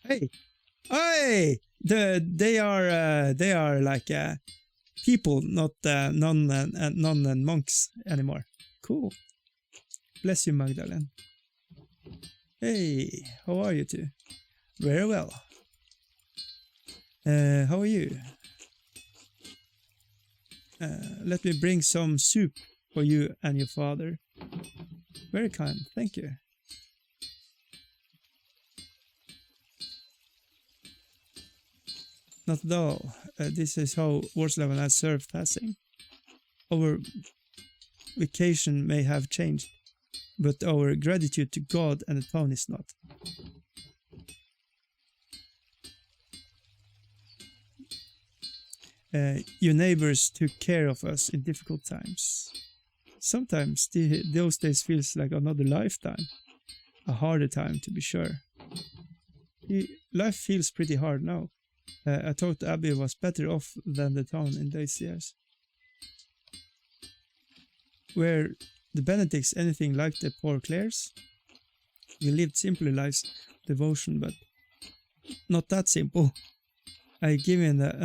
Hey, hey! They are like people, not non and monks anymore. Cool. Bless you, Magdalene. Hey, how are you two? Very well. How are you? Let me bring some soup for you and your father. Very kind, thank you. Not at all. This is how Warslav and I serve passing. Our vacation may have changed, but our gratitude to God and the town is not. Your neighbors took care of us in difficult times. Sometimes those days feels like another lifetime. A harder time, to be sure. Life feels pretty hard now. I thought Abbey was better off than the town in those years. Were the Benedicts anything like the poor Clares? We lived simpler lives, devotion, but not that simple. I give in the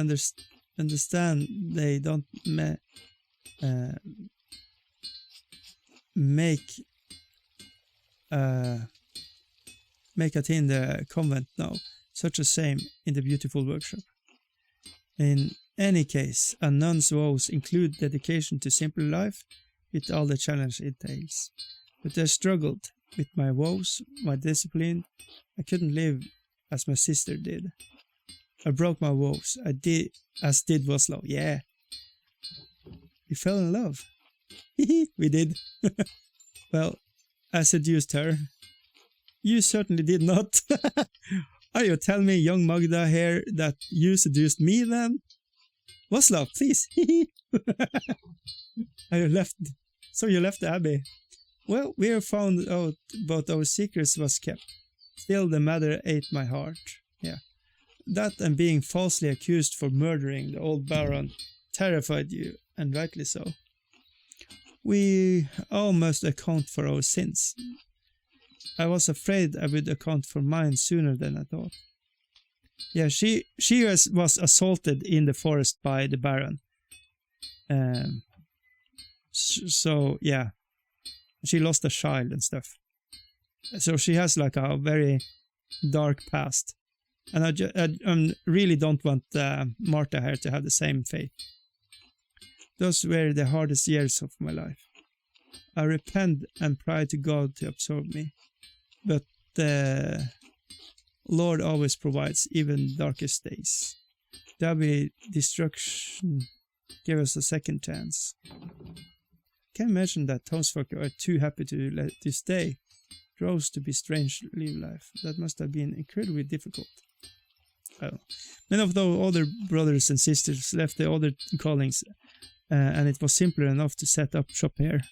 understand they don't make it in the convent now. Such a same in the beautiful workshop. In any case, a nun's vows include dedication to simple life with all the challenge it entails. But I struggled with my vows, my discipline. I couldn't live as my sister did. I broke my vows. I did as did Voslav. Yeah. We fell in love. We did. Well, I seduced her. You certainly did not. Are you telling me, young Magda here, that you seduced me then? Voslav, please. You left the abbey. Well, we have found out about our secrets was kept. Still, the matter ate my heart. Yeah. That and being falsely accused for murdering the old baron terrified you, and rightly so. We all must account for our sins. I was afraid I would account for mine sooner than I thought. Yeah, she was assaulted in the forest by the baron. So yeah, she lost a child and stuff. So she has like a very dark past, and I really don't want Martha here to have the same fate. Those were the hardest years of my life. I repent and pray to God to absorb me. But the Lord always provides even darkest days. There'll be destruction. Give us a second chance. Can't imagine that townsfolk are too happy to let this day grows to be strange to live life. That must have been incredibly difficult. Many of the older brothers and sisters left their other callings, and it was simpler enough to set up shop here.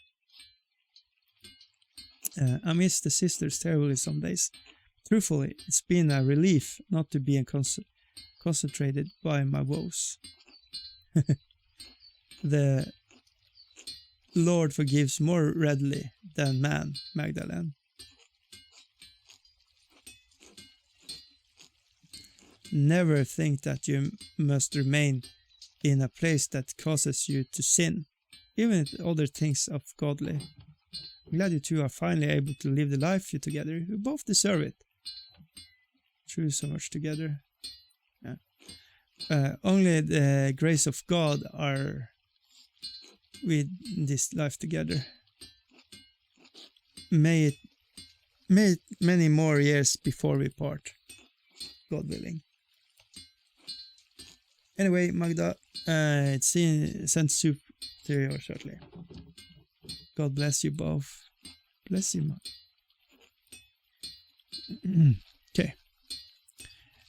I miss the sisters terribly some days. Truthfully, it's been a relief not to be concentrated by my woes. The Lord forgives more readily than man, Magdalene. Never think that you must remain in a place that causes you to sin, even if other things are godly. I'm glad you two are finally able to live the life you together. You both deserve it. Through so much together. Yeah. Only the grace of God are with this life together. May it many more years before we part. God willing. Anyway, Magda, it's sent soup to you shortly. God bless you both. Bless you, Okay.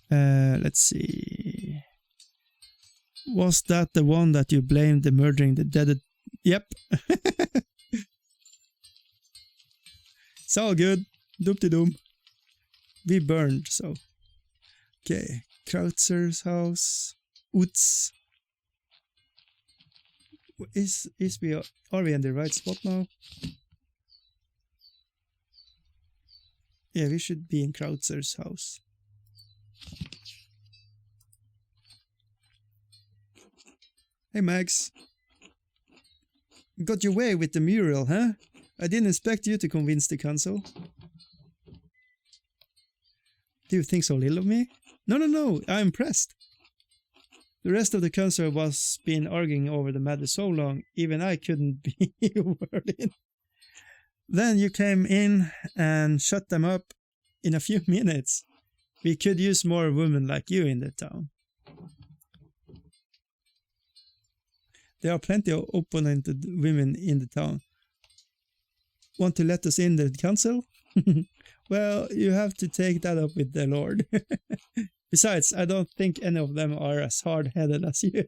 Let's see. Was that the one that you blamed the murdering the dead? Yep. It's all good. Doop-de-doom. We burned, so. Okay. Krautzer's house. Utz. Are we in the right spot now? Yeah, we should be in Krautzer's house. Hey, Max. Got your way with the mural, huh? I didn't expect you to convince the council. Do you think so little of me? No, I'm impressed. The rest of the council was been arguing over the matter so long, even I couldn't be a word in. Then you came in and shut them up in a few minutes. We could use more women like you in the town. There are plenty of opponent women in the town. Want to let us in the council? Well, you have to take that up with the Lord. Besides, I don't think any of them are as hard-headed as you.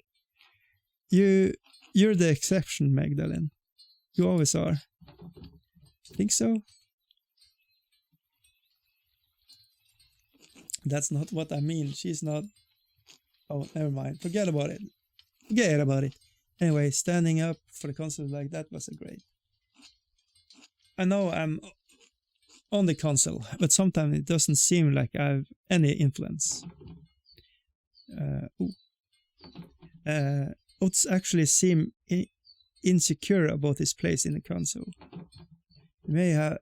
You're the exception, Magdalene. You always are. Think so? That's not what I mean. She's not... Oh, never mind. Forget about it. Forget about it. Anyway, standing up for the council like that was a great. I know I'm on the council, but sometimes it doesn't seem like I have any influence. Oats actually seem insecure about his place in the council. He may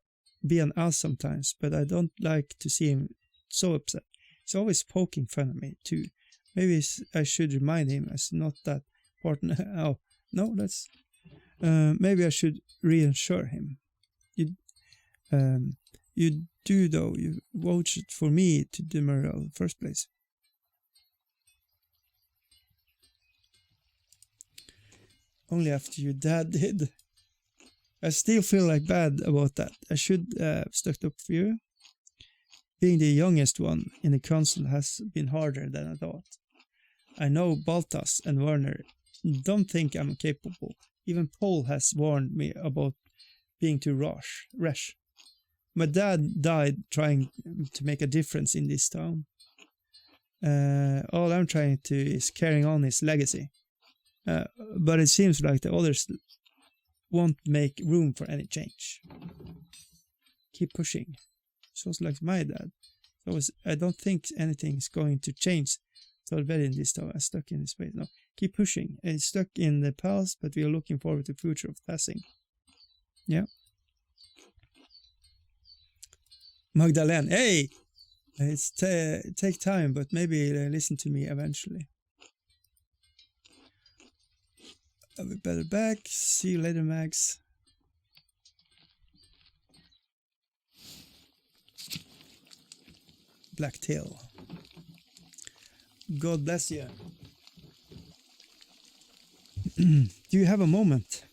be an ass sometimes, but I don't like to see him so upset. He's always poking fun at me too. Maybe I should remind him as not that important. Oh no, that's. Maybe I should reassure him. You do though. You voted for me to do mural in the first place. Only after your dad did. I still feel like bad about that. I should have stuck up for you. Being the youngest one in the council has been harder than I thought. I know Baltas and Werner don't think I'm capable. Even Paul has warned me about being too rash. My dad died trying to make a difference in this town. All I'm trying to is carrying on his legacy. But it seems like the others won't make room for any change. Keep pushing. Sounds like my dad. So I don't think anything's going to change. So already in this town, I'm stuck in this space. No, keep pushing. It's stuck in the past, but we are looking forward to the future of passing. Yeah. Magdalene, hey! It's take time, but maybe they listen to me eventually. I'll be better back. See you later, Max. Blacktail. God bless you. Do you have a moment?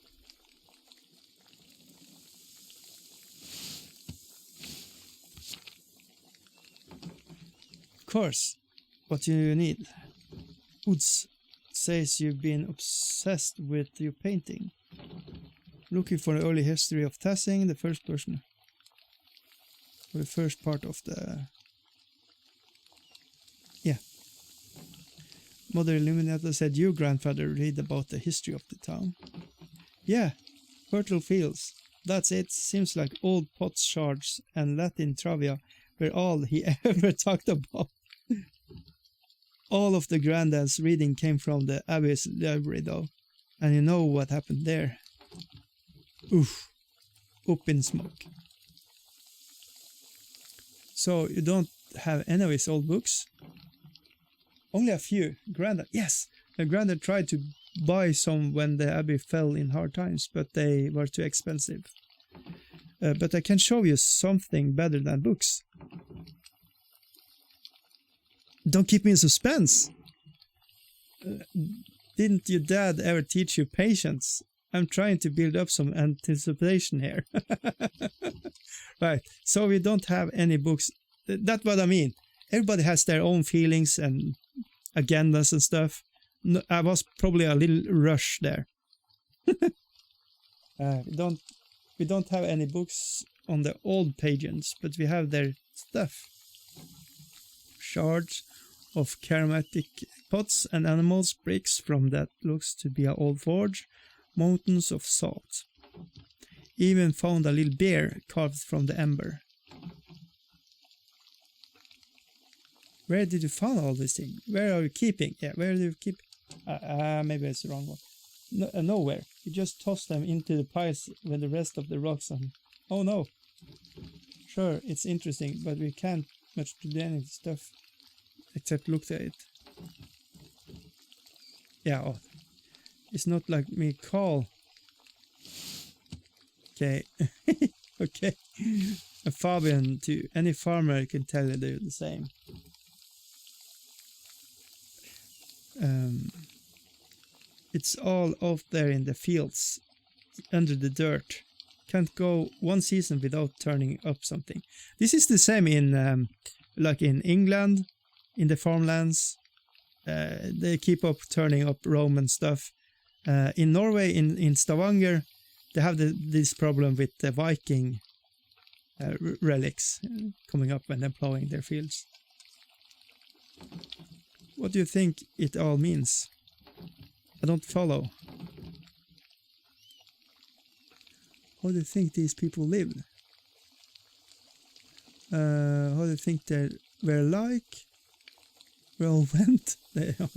Of course. What do you need? Woods says you've been obsessed with your painting. Looking for the early history of Tassing, the first person. For the first part of the... Yeah. Mother Illuminata said your grandfather read about the history of the town. Yeah, fertile fields. That's it. Seems like old pot shards and Latin trivia were all he ever talked about. All of the granddad's reading came from the Abbey's library though. And you know what happened there. Oof. Up in smoke. So you don't have any of his old books? Only a few. Granddad, yes. Granddad tried to buy some when the Abbey fell in hard times, but they were too expensive. But I can show you something better than books. Don't keep me in suspense. Didn't your dad ever teach you patience? I'm trying to build up some anticipation here. Right, so we don't have any books. That's what I mean. Everybody has their own feelings and agendas and stuff. No, I was probably a little rushed there. We don't have any books on the old pagans, but we have their stuff. Shards of chromatic pots and animals, bricks from that looks to be an old forge, mountains of salt. Even found a little bear carved from the ember. Where did you find all these things? Where are you keeping? Yeah, where do you keep? Maybe it's the wrong one. No, nowhere. You just toss them into the piles with the rest of the rocks on. Oh no. Sure, it's interesting, but we can't much do any stuff except look at it. Yeah, oh. It's not like me call. Okay. Okay. And Fabian, to any farmer can tell you they're the same. It's all out there in the fields, under the dirt. Can't go one season without turning up something. This is the same in, like in England, in the farmlands. They keep up turning up Roman stuff. In Norway, in Stavanger, they have this problem with the Viking relics coming up when they're plowing their fields. What do you think it all means? I don't follow. How do you think these people lived? How do you think they were like? We all went. They are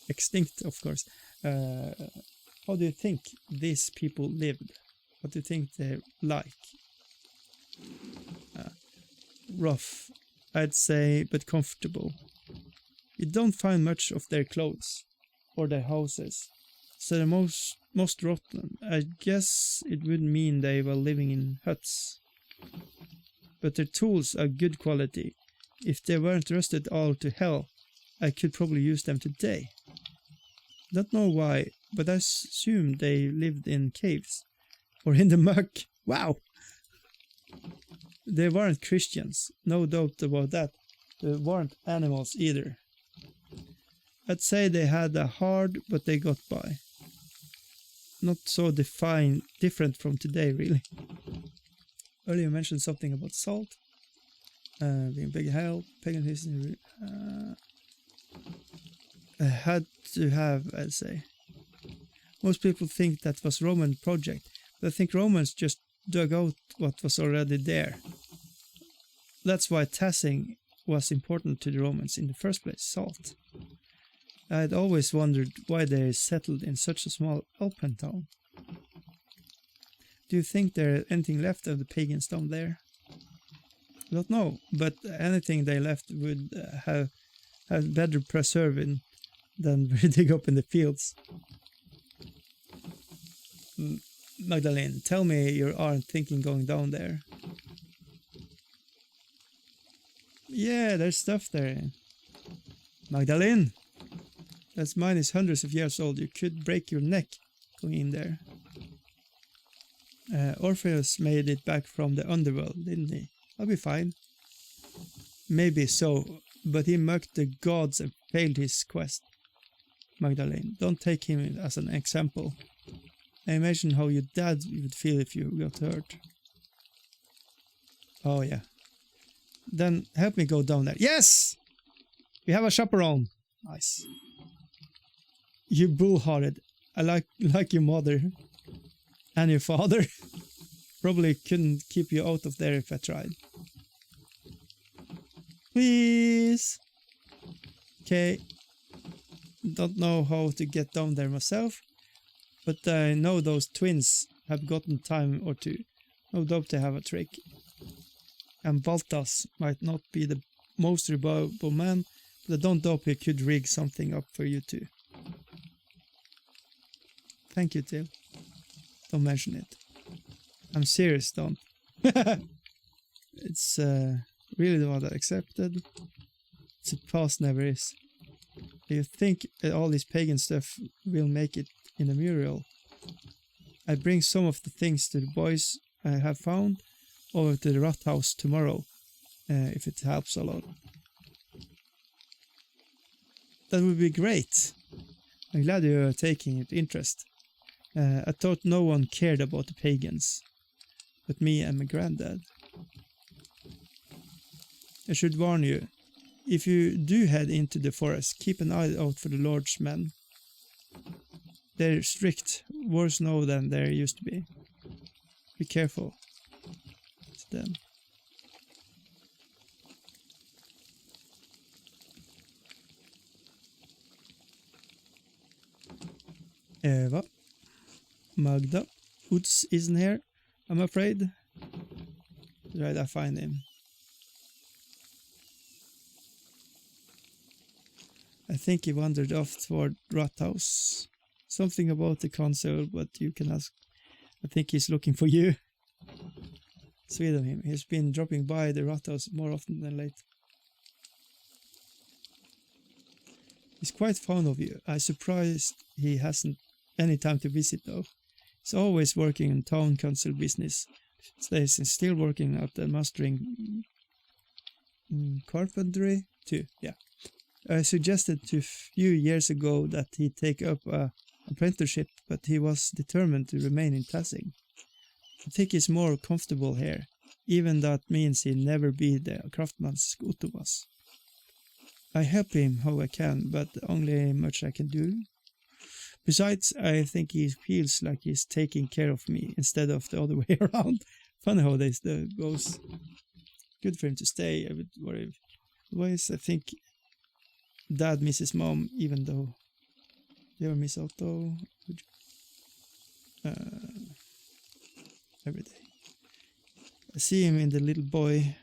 extinct, of course. How do you think these people lived? What do you think they're like? Rough, I'd say, but comfortable. You don't find much of their clothes or their houses, so the most rotten. I guess it would mean they were living in huts. But their tools are good quality. If they weren't rusted all to hell, I could probably use them today. Don't know why, but I assume they lived in caves or in the muck. Wow! They weren't Christians, no doubt about that. They weren't animals either. I'd say they had a hard, but they got by. Not so different from today, really. Earlier you mentioned something about salt. Being big help, pagan history. Had to have, I'd say. Most people think that was Roman project, but I think Romans just dug out what was already there. That's why tassing was important to the Romans in the first place, salt. I'd always wondered why they settled in such a small Alpine town. Do you think there's anything left of the pagans down there? I don't know, but anything they left would have better preserved than we dig up in the fields. Magdalene, tell me you aren't thinking going down there. Yeah, there's stuff there. Magdalene, that mine is hundreds of years old. You could break your neck going in there. Orpheus made it back from the underworld, didn't he? I'll be fine. Maybe so, but he mocked the gods and failed his quest. Magdalene, don't take him as an example. I imagine how your dad would feel if you got hurt. Oh yeah. Then help me go down there. Yes! We have a chaperone. Nice. You bull-hearted. I like your mother. And your father. Probably couldn't keep you out of there if I tried. Please. Okay. Don't know how to get down there myself. But I know those twins have gotten time or two. No doubt they have a trick. And Baltas might not be the most reliable man, but I don't doubt he could rig something up for you too. Thank you, Till. Don't mention it. I'm serious, don't. It's really the one that accepted. It's a past never is. Do you think that all this pagan stuff will make it in the mural? I bring some of the things to the boys I have found over to the rat house tomorrow, if it helps a lot. That would be great. I'm glad you're taking interest. I thought no one cared about the pagans, but me and my granddad. I should warn you, if you do head into the forest, keep an eye out for the Lord's men. They're strict, worse now than there used to be. Be careful. It's them. Eva. Magda. Uts isn't here, I'm afraid. Right, I find him. I think he wandered off toward Rathaus. Something about the console, but you can ask. I think he's looking for you. Sweet of him. He's been dropping by the Rathaus more often than late. He's quite fond of you. I'm surprised he hasn't any time to visit though. He's always working in town council business. He's still working at the mastering carpentry too. Yeah. I suggested to a few years ago that he take up a apprenticeship, but he was determined to remain in Tassing. I think he's more comfortable here. Even that means he'll never be the craftsman's Utumas. I help him how I can, but only much I can do. Besides, I think he feels like he's taking care of me instead of the other way around. Funny how this goes. Good for him to stay. I would worry. Otherwise, I think Dad misses Mom, even though you ever miss Otto. Every day. I see him in the little boy.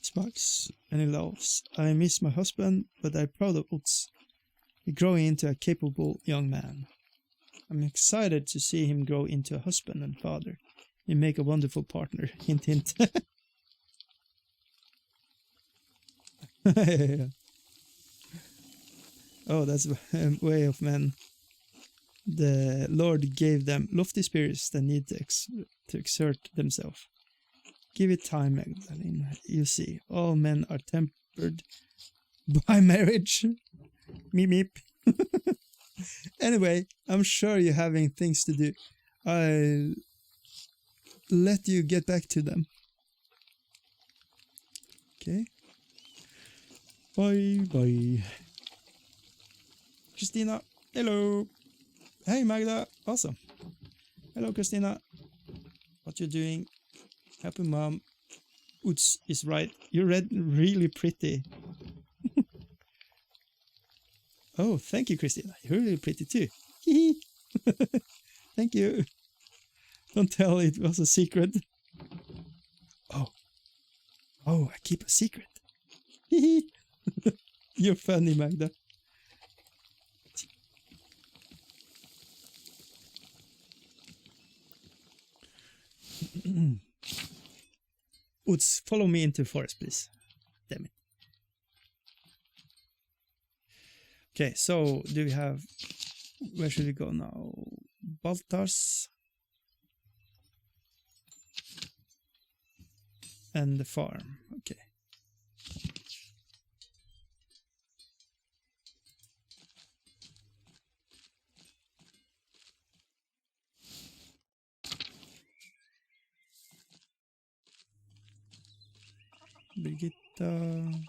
Sparks and he laughs. I miss my husband, but I'm proud of Utz. He's growing into a capable young man. I'm excited to see him grow into a husband and father. He make a wonderful partner. Hint, hint. Oh, that's a way of men. The Lord gave them lofty spirits that need to exert themselves. Give it time, Magdalene. You see, all men are tempered by marriage. Meep meep. Anyway, I'm sure you're having things to do. I'll let you get back to them. Okay. Bye bye. Christina. Hello. Hey Magda. Awesome. Hello Christina. What you doing? Happy mom. Uts is right. You're really pretty. Oh, thank you, Christina. You're really pretty too. Thank you. Don't tell it was a secret. Oh. Oh, I keep a secret. You're funny, Magda. Uts, follow me into forest, please. Damn it. Okay, so do we have... Where should we go now? Baltars. And the farm. Okay. Brigitta.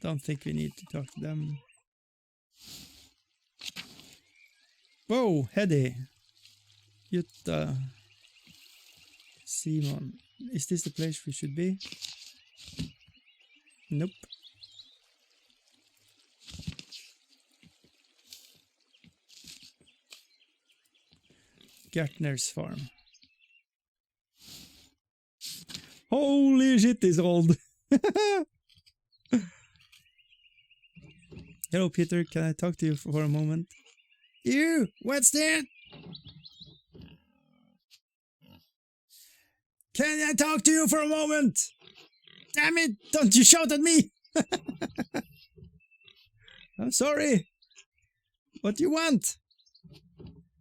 Don't think we need to talk to them. Whoa, Hedy. Jutta. Simon. Is this the place we should be? Nope. Gartner's farm. Holy shit, it's old. Hello, Peter. Can I talk to you for a moment? You? What's that? Can I talk to you for a moment? Damn it! Don't you shout at me! I'm sorry. What do you want?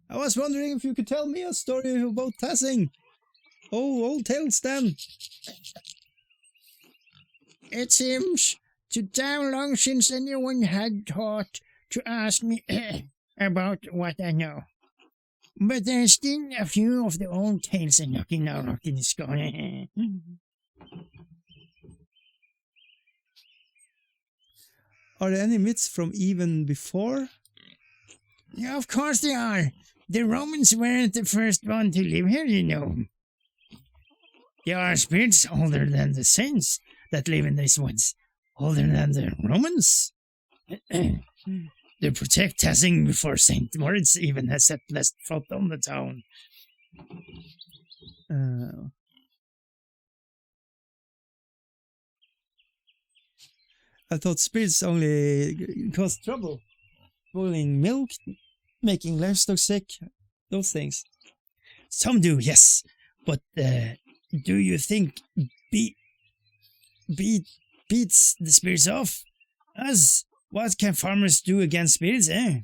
I was wondering if you could tell me a story about Tassing. Oh, old tales then. It seems to damn long since anyone had thought to ask me about what I know. But there's still a few of the old tales knocking out in the skull. Are there any myths from even before? Yeah, of course there are. The Romans weren't the first one to live here, you know. There are spirits older than the saints that live in these woods. Older than the Romans. The to protect Tassing before St. Moritz even has set last foot on the town. I thought spirits only cause trouble. Boiling milk, making livestock sick, those things. Some do, yes. But do you think beats the spirits off? What can farmers do against spirits, eh?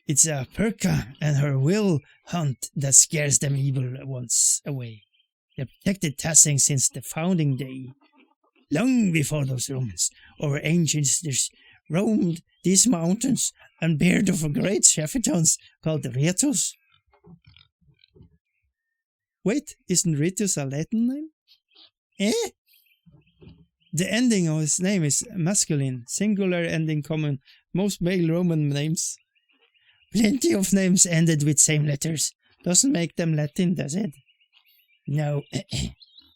It's a Perka and her will hunt that scares them evil ones away. They protected Tassing since the founding day. Long before those Romans, our ancestors roamed these mountains and bared of great Shephertons called the Retos. Wait, isn't Retus a Latin name? Eh? The ending of his name is masculine, singular ending common, most male Roman names. Plenty of names ended with same letters. Doesn't make them Latin, does it? No.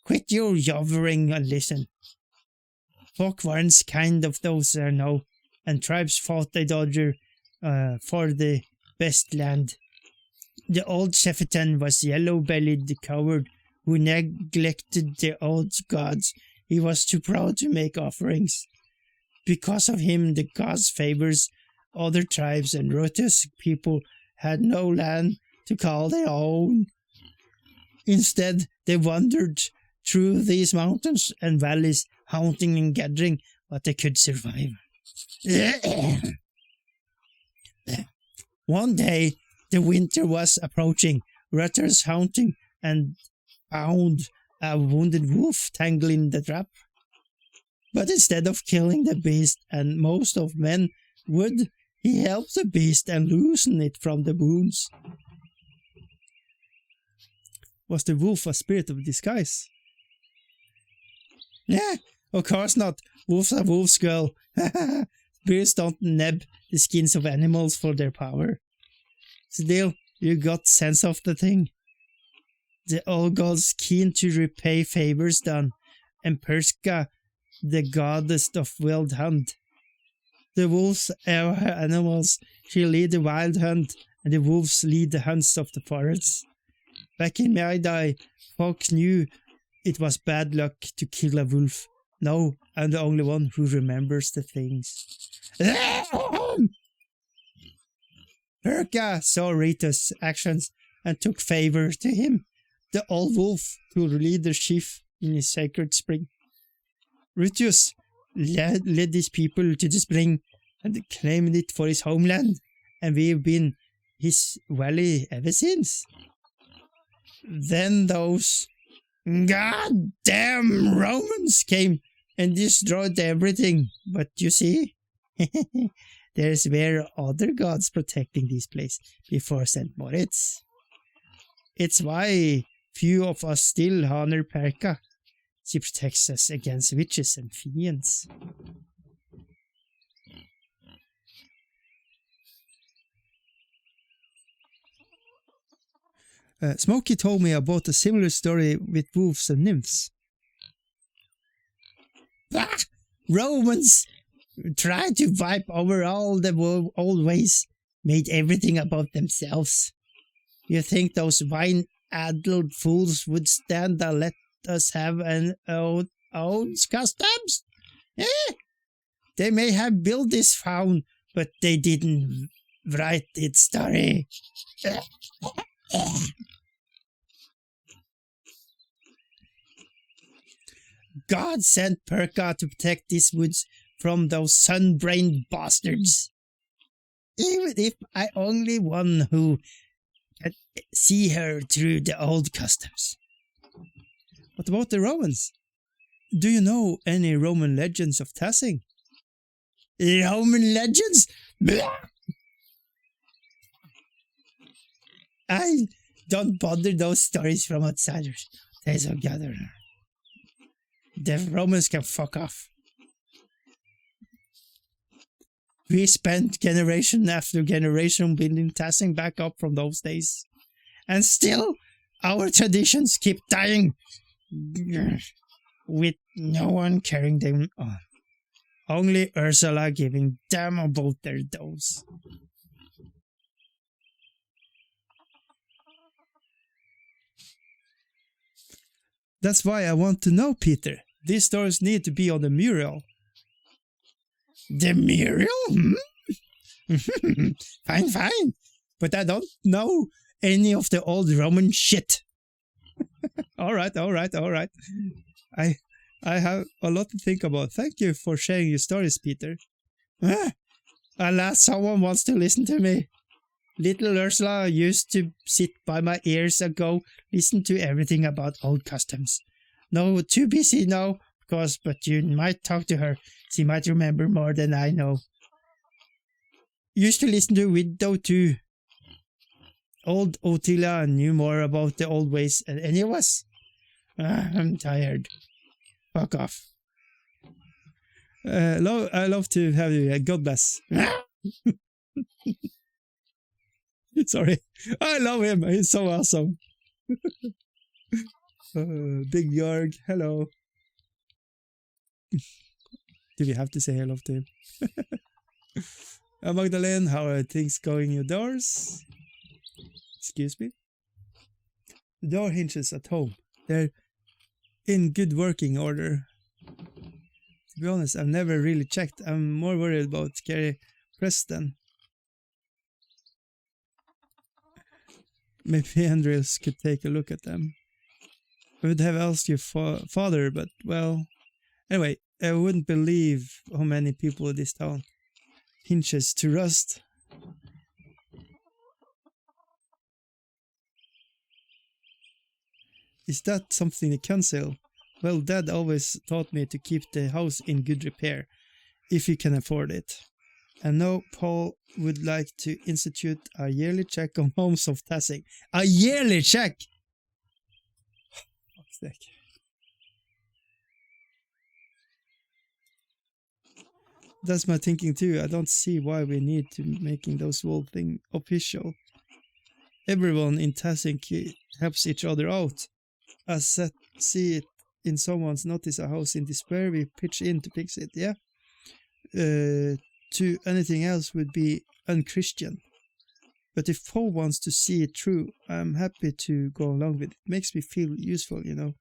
Quit your yabbering and listen. Folk weren't kind of those there now, and tribes fought each other for the best land. The old Shepherton was yellow-bellied coward who neglected the old gods. He was too proud to make offerings. Because of him, the gods favors other tribes, and Rotus people had no land to call their own. Instead, they wandered through these mountains and valleys, hunting and gathering what they could survive. One day, the winter was approaching. Rutters hunting and found a wounded wolf tangled in the trap. But instead of killing the beast, and most of men would, he helped the beast and loosened it from the wounds. Was the wolf a spirit of disguise? Yeah, of course not. Wolf's a wolf's girl. Spirits don't nab the skins of animals for their power. Still, you got sense of the thing. The old gods keen to repay favors done, and Perska, the goddess of wild hunt. The wolves are her animals. She lead the wild hunt, and the wolves lead the hunts of the forests. Back in my day, folk knew it was bad luck to kill a wolf. Now I'm the only one who remembers the things. Perka saw Rita's actions and took favor to him, the old wolf who lead the sheaf in his sacred spring. Rutius led his people to the spring and claimed it for his homeland, and we've been his valley ever since. Then those goddamn Romans came and destroyed everything, but you see, there's were other gods protecting this place before St. Moritz. It's why few of us still honor Perka. She protects us against witches and fiends. Smokey told me about a similar story with wolves and nymphs. Bah! Romans tried to wipe over all the old ways, made everything about themselves. You think those wine-addled fools would stand and let us have an own customs? They may have built this fountain, but they didn't write its story. God sent Perka to protect these woods from those sun-brained bastards. Even if I only one who can see her through the old customs. What about the Romans? Do you know any Roman legends of Tassing? Roman legends? Blah! I don't bother those stories from outsiders. They're so gathered. The Romans can fuck off. We spent generation after generation building Tassing back up from those days. And still, our traditions keep dying. With no one carrying them on. Only Ursula giving them about their dose. That's why I want to know, Peter. These stories need to be on the mural. The mural? Fine. But I don't know any of the old Roman shit. All right. I have a lot to think about. Thank you for sharing your stories, Peter. Alas, someone wants to listen to me. Little Ursula used to sit by my ears ago, listen to everything about old customs. No, too busy now, of course, but you might talk to her. She might remember more than I know. Used to listen to Widow too. Old Otila knew more about the old ways than any of us. I'm tired. Fuck off. I love to have you. God bless. Sorry. I love him. He's so awesome. Big Björg. Hello. Do we have to say hello to him? Magdalene, how are things going indoors? Excuse me? The door hinges at home. They're in good working order. To be honest, I've never really checked. I'm more worried about scary Preston. Maybe Andreas could take a look at them. I would have asked your father, but well... Anyway, I wouldn't believe how many people in this town hinges to rust. Is that something to cancel? Well, Dad always taught me to keep the house in good repair, if you can afford it. And now Paul would like to institute a yearly check on homes of Tassing. A yearly check! Fuck's sake. That's my thinking too. I don't see why we need to making those whole thing official. Everyone in Tassing helps each other out. As I see it in someone's notice a house in despair, we pitch in to fix it, yeah? To anything else would be unchristian. But if Paul wants to see it through, I'm happy to go along with it. It makes me feel useful, you know.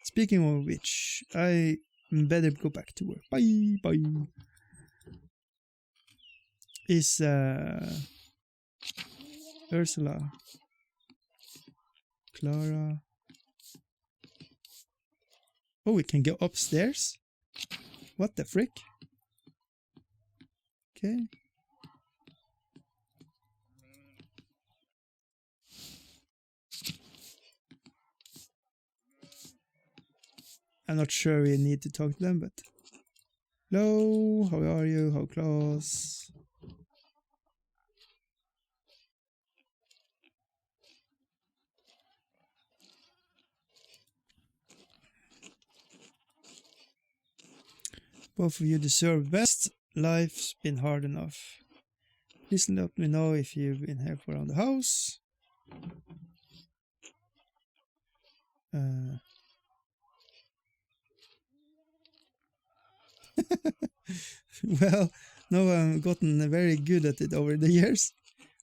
Speaking of which, I better go back to work. Bye. Is Ursula, Clara. Oh, we can go upstairs? What the frick? Okay. I'm not sure we need to talk to them, but... Hello, how are you? How close? Both of you deserve best. Life's been hard enough. Please let me know if you've been helpful around the house. Well, no, I've gotten very good at it over the years.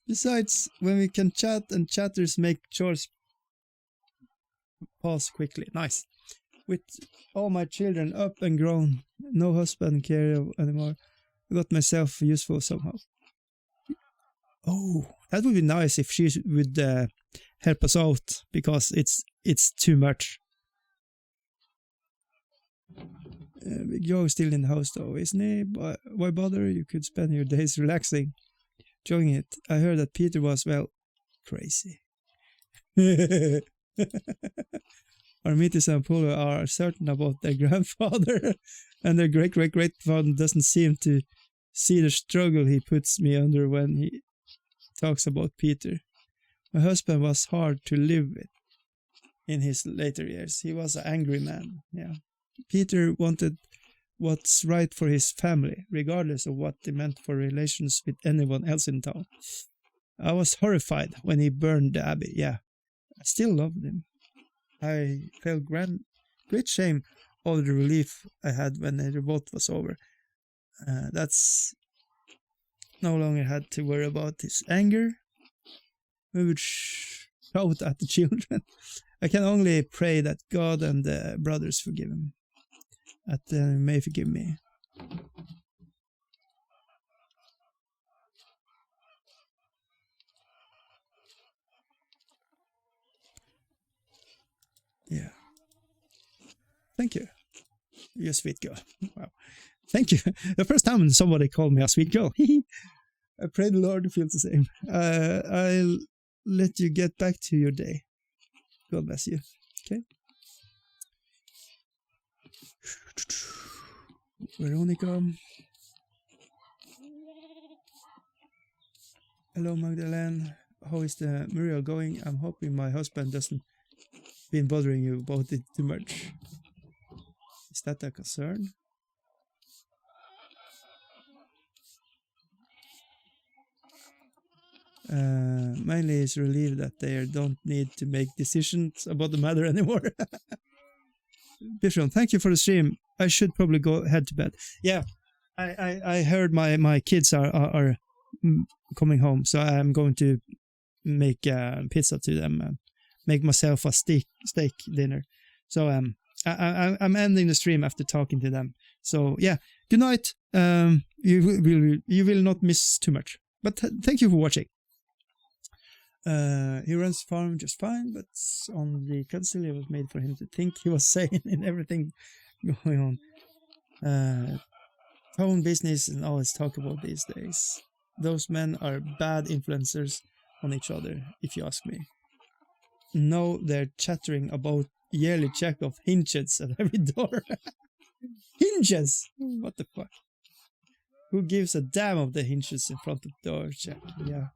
Besides, when we can chat and chatters make chores pass quickly. Nice. With all my children up and grown, no husband care anymore, I got myself useful somehow. Oh, that would be nice if she would help us out, because it's too much. Joe's still in the house though, isn't he? But why bother? You could spend your days relaxing, enjoying it. I heard that Peter was, well, crazy. Armitis and Polo are certain about their grandfather, and their great-great-great-father doesn't seem to see the struggle he puts me under when he talks about Peter. My husband was hard to live with in his later years. He was an angry man, yeah. Peter wanted what's right for his family, regardless of what they meant for relations with anyone else in town. I was horrified when he burned the abbey, yeah. I still loved him. I felt great shame over the relief I had when the revolt was over. That's no longer had to worry about his anger. We would shout at the children. I can only pray that God and the brothers forgive him. That may forgive me. Yeah. Thank you. You're a sweet girl. Wow. Thank you. The first time somebody called me a sweet girl. I pray the Lord feels the same. I'll let you get back to your day. God bless you. Okay. Veronica. Hello, Magdalene. How is the Muriel going? I'm hoping my husband doesn't been bothering you about it too much. Is that a concern? Mainly is relieved that they don't need to make decisions about the matter anymore. Bishop, thank you for the stream. I should probably go head to bed. Yeah, I heard my kids are coming home, so I'm going to make pizza to them and make myself a steak dinner. So I'm ending the stream after talking to them. So yeah, good night. You will not miss too much. But thank you for watching. He runs the farm just fine, but on the council it was made for him to think he was sane in everything going on. Town business and all this talk about these days. Those men are bad influencers on each other, if you ask me. No, they're chattering about yearly check of hinges at every door. Hinges? What the fuck? Who gives a damn of the hinges in front of the door check? Yeah.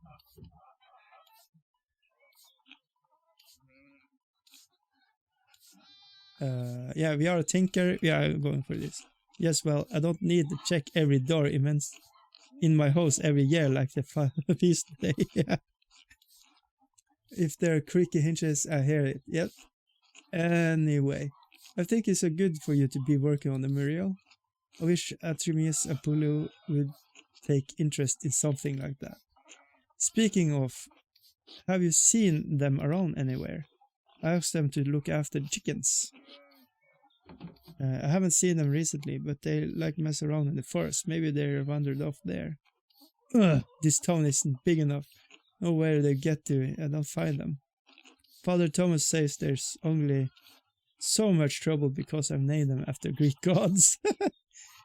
Yeah, we are a tinker. We are going for this. Yes, well, I don't need to check every door in my house every year like the feast day. Yeah. If there are creaky hinges, I hear it. Yep. Anyway, I think it's so good for you to be working on the Muriel. I wish Artemis Apollo would take interest in something like that. Speaking of, have you seen them around anywhere? I asked them to look after the chickens. I haven't seen them recently, but they like mess around in the forest. Maybe they're wandered off there. Ugh, this town isn't big enough. Nowhere they get to, I don't find them. Father Thomas says there's only so much trouble because I've named them after Greek gods.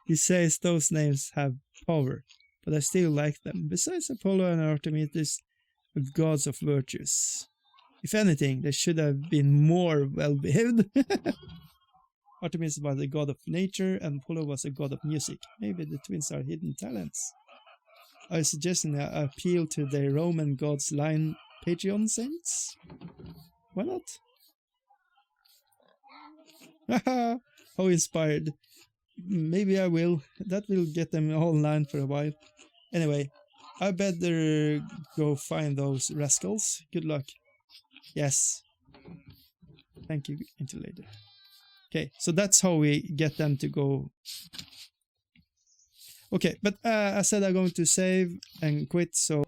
He says those names have power, but I still like them. Besides Apollo and Artemis, with gods of virtues. If anything, they should have been more well-behaved. Artemis was a god of nature, and Apollo was a god of music. Maybe the twins are hidden talents. I suggest an appeal to the Roman gods' line Patreon saints. Why not? Haha, how inspired. Maybe I will. That will get them all in line for a while. Anyway, I better go find those rascals. Good luck. Yes. Thank you. Until later. Okay, so that's how we get them to go. Okay, but I said I'm going to save and quit, so